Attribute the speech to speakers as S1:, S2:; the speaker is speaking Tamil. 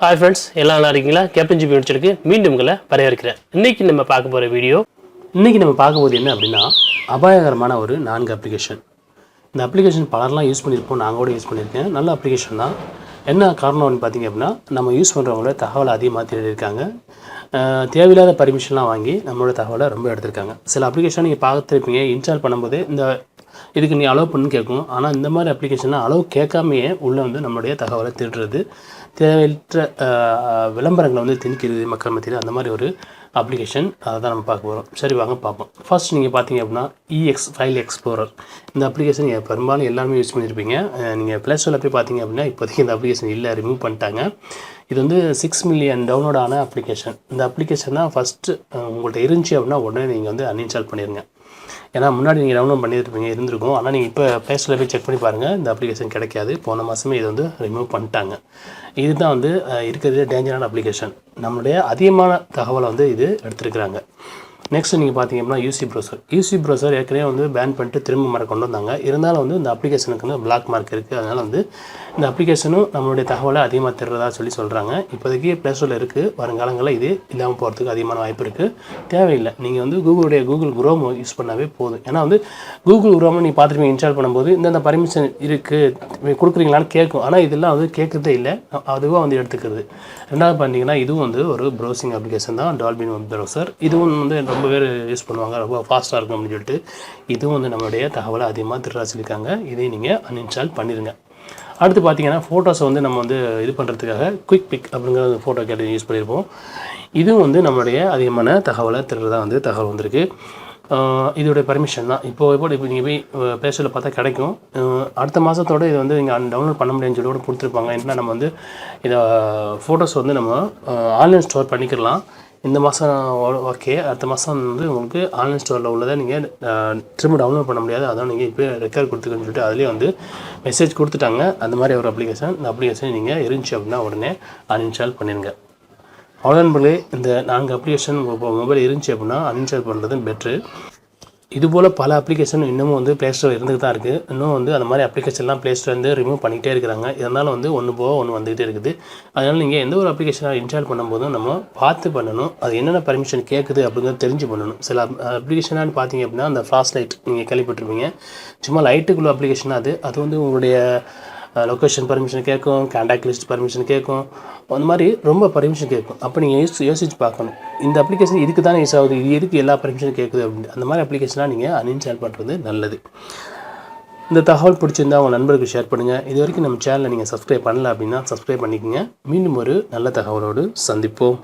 S1: Hi friends, எல்லாம் நல்லா இருக்கீங்களா? கேப்டன் ஜிபி முடிச்சிருக்கு மீண்டும் உங்களை வரவேற்கிறேன். இன்னைக்கு நம்ம பார்க்க போகிற வீடியோ நம்ம பார்க்க போகிறது என்ன அப்படின்னா அபாயகரமான ஒரு 4 அப்ளிகேஷன். இந்த அப்ளிகேஷன் பலர்லாம் யூஸ் பண்ணியிருப்போம், நான் கூட யூஸ் பண்ணியிருக்கேன். நல்ல அப்ளிகேஷன் தான். என்ன காரணம்னு பார்த்தீங்க அப்படின்னா நம்ம யூஸ் பண்ணுறவங்களோட தகவலை அதிகமாக தேடிருக்காங்க. தேவையில்லாத பர்மிஷன்லாம் வாங்கி நம்மளோட தகவலை ரொம்ப எடுத்திருக்காங்க. சில அப்ளிகேஷன் நீங்கள் பார்த்துருப்பீங்க, இன்ஸ்டால் பண்ணும்போது இதுக்கு நீ அலோவ் பண்ணு கேட்கும். ஆனால் இந்த மாதிரி அப்ளிகேஷன்லாம் அலோவ் கேட்காமையே உள்ளே வந்து நம்மளுடைய தகவலை திருடுறது, தேவையற்ற விளம்பரங்களை வந்து திணிக்கிறது மக்கள் மத்தியில், அந்த மாதிரி ஒரு அப்ளிகேஷன். அதை தான் நம்ம பார்க்க போகிறோம். சரி வாங்க பார்ப்போம். ஃபர்ஸ்ட் நீங்கள் பார்த்தீங்க அப்படின்னா ஃபைல் எக்ஸ்ப்ளோரர். இந்த அப்ளிகேஷன் பெரும்பாலும் எல்லாருமே யூஸ் பண்ணியிருப்பீங்க. நீங்கள் ப்ளே ஸ்டோரில் போய் பார்த்தீங்க அப்படின்னா இப்போதைக்கு இந்த அப்ளிகேஷன் இல்லை, ரிமூவ் பண்ணிட்டாங்க. இது வந்து 6 மில்லியன் டவுன்லோட் ஆன அப்ளிகேஷன். இந்த அப்ளிகேஷன் தான் ஃபஸ்ட்டு உங்கள்கிட்ட இருந்துச்சு அப்படின்னா உடனே நீங்கள் வந்து அன்இன்ஸ்டால் பண்ணிடுங்க. ஏன்னா முன்னாடி நீங்கள் டவுன்லோட் பண்ணியிருப்பீங்க, இருந்திருக்கும். ஆனால் நீங்கள் இப்போ ப்ளே ஸ்டோரில் போய் செக் பண்ணி பாருங்கள், இந்த அப்ளிகேஷன் கிடைக்காது. போன மாதமே இது வந்து ரிமூவ் பண்ணிட்டாங்க. இதுதான் வந்து இருக்கிறது டேஞ்சரான அப்ளிகேஷன். நம்மளுடைய அதிகமான தகவலை வந்து இது எடுத்துருக்குறாங்க. நெக்ஸ்ட் நீங்கள் பார்த்தீங்க அப்படின்னா யூசி ப்ரௌசர் ஏற்கனவே வந்து பேன் பண்ணிட்டு திரும்ப மாற கொண்டு வந்தாங்க. இருந்தாலும் வந்து இந்த அப்ளிகேஷனுக்கு வந்து பிளாக் மார்க் இருக்குது. அதனால் வந்து இந்த அப்ளிகேஷனும் நம்மளுடைய தகவலை அதிகமாக திருறதா சொல்கிறாங்க. இப்போதைக்கு ப்ளே ஸ்டோரில் இருக்குது. வருங்காலங்களில் இது இல்லாமல் போகிறதுக்கு அதிகமான வாய்ப்பு இருக்குது. தேவையில்லை. நீங்கள் வந்து கூகுள் குரோம் யூஸ் பண்ணாவே போதும். ஏன்னா வந்து கூகுள் குரோம் நீங்கள் பார்த்துருப்பீங்க, இன்ஸ்டால் பண்ணும்போது இந்த பர்மிஷன் இருக்குது கொடுக்குறீங்களான்னு கேட்கும். ஆனால் இதெல்லாம் வந்து கேட்குறதே இல்லை, அதுவாக வந்து எடுத்துக்கிறது. ரெண்டாவது பார்த்தீங்கன்னா இதுவும் வந்து ஒரு ப்ரௌசிங் அப்ளிகேஷன் தான், டால்பின் வெப் ப்ரௌசர். இதுவும் வந்து ரொம்ப பேர் யூஸ் பண்ணுவாங்க, ரொம்ப ஃபாஸ்ட்டாக இருக்கும் அப்படின்னு சொல்லிட்டு. இதுவும் வந்து நம்மளுடைய தகவலை அதிகமாக திருடா சொல்லியிருக்காங்க. இதை நீங்கள் அன்இன்ஸ்டால் பண்ணிடுங்க. அடுத்து பார்த்தீங்கன்னா ஃபோட்டோஸை வந்து நம்ம வந்து இது பண்ணுறதுக்காக குயிக் பிக் அப்படிங்கிற ஃபோட்டோ கேட்டு யூஸ் பண்ணியிருப்போம். இதுவும் வந்து நம்மளுடைய அதிகமான தகவலை திருடதான் வந்து தகவல் வந்திருக்கு. இதோடைய பர்மிஷன் தான் இப்போ நீங்கள் போய் ப்ளே ஸ்டோரில் பார்த்தா கிடைக்கும். அடுத்த மாதத்தோடு இது வந்து நீங்கள் டவுன்லோட் பண்ண முடியும்னு சொல்லி கூட கொடுத்துருப்பாங்க. ஏன்னா நம்ம வந்து இதை ஃபோட்டோஸ் வந்து நம்ம ஆன்லைன் ஸ்டோர் பண்ணிக்கலாம். இந்த மாதம் ஓகே, அடுத்த மாதம் வந்து உங்களுக்கு ஆன்லைன் ஸ்டோரில் உள்ளதை நீங்கள் திரும்ப டவுன்லோட் பண்ண முடியாது. அதான் நீங்கள் இப்போ ரெக்கார்ட் கொடுத்துக்கன்னு சொல்லிட்டு அதுலேயே வந்து மெசேஜ் கொடுத்துட்டாங்க. அந்த மாதிரி ஒரு அப்ளிகேஷன். இந்த அப்ளிகேஷன் நீங்கள் இருந்துச்சு அப்படின்னா உடனே அன்இன்ஸ்டால் பண்ணிடுங்க. அவ்வளோன்பே இந்த 4 அப்ளிகேஷன் உங்கள் மொபைல் இருந்துச்சு அப்படின்னா அன்இன்ஸ்டால் பண்ணுறது பெட்ரு. இதுபோல் பல அப்ளிகேஷன் இன்னமும் வந்து ப்ளே ஸ்டோர் இருந்துகிட்டு தான் இருக்குது. இன்னும் வந்து அந்த மாதிரி அப்ளிகேஷன்லாம் ப்ளே ஸ்டோர் வந்து ரிமூவ் பண்ணிகிட்டே இருக்கிறாங்க. இதனால் வந்து ஒன்று போக ஒன்று வந்துகிட்டே இருக்குது. அதனால் நீங்கள் எந்த ஒரு அப்ளிகேஷனாக இன்ஸ்டால் பண்ணும்போதும் நம்ம பார்த்து பண்ணணும். அது என்னென்ன பர்மிஷன் கேட்குது அப்படிங்கிறத தெரிஞ்சு பண்ணணும். சில அப்ளிகேஷனான்னு பார்த்தீங்க அப்படின்னா அந்த ஃப்ளாஷ் லைட் நீங்கள் கேள்விப்பட்டிருப்பீங்க. சும்மா லைட்டுக்குள்ள அப்ளிகேஷன் அது வந்து உங்களுடைய லொக்கேஷன் பர்மிஷன் கேட்கும், கான்டாக்ட் லிஸ்ட் பர்மிஷன் கேட்கும், அந்த மாதிரி ரொம்ப பர்மிஷன் கேட்கும். அப்போ நீங்கள் யோசிச்சு பார்க்கணும், இந்த அப்ளிகேஷன் இதுக்கு தானே யூஸ் ஆகுது, இது எதுக்கு எல்லா பர்மிஷனும் கேட்குது அப்படின்னு. அந்த மாதிரி அப்ளிகேஷனாக நீங்கள் அன்இன்ஸ்டால் பண்ணுறது நல்லது. இந்த தகவல் பிடிச்சிருந்தால் உங்கள் நண்பர்களுக்கு ஷேர் பண்ணுங்கள். இது வரைக்கும் நம்ம சேனலை நீங்கள் சப்ஸ்கிரைப் பண்ணல அப்படின்னா சப்ஸ்கிரைப் பண்ணிக்கோங்க. மீண்டும் ஒரு நல்ல தகவலோடு சந்திப்போம்.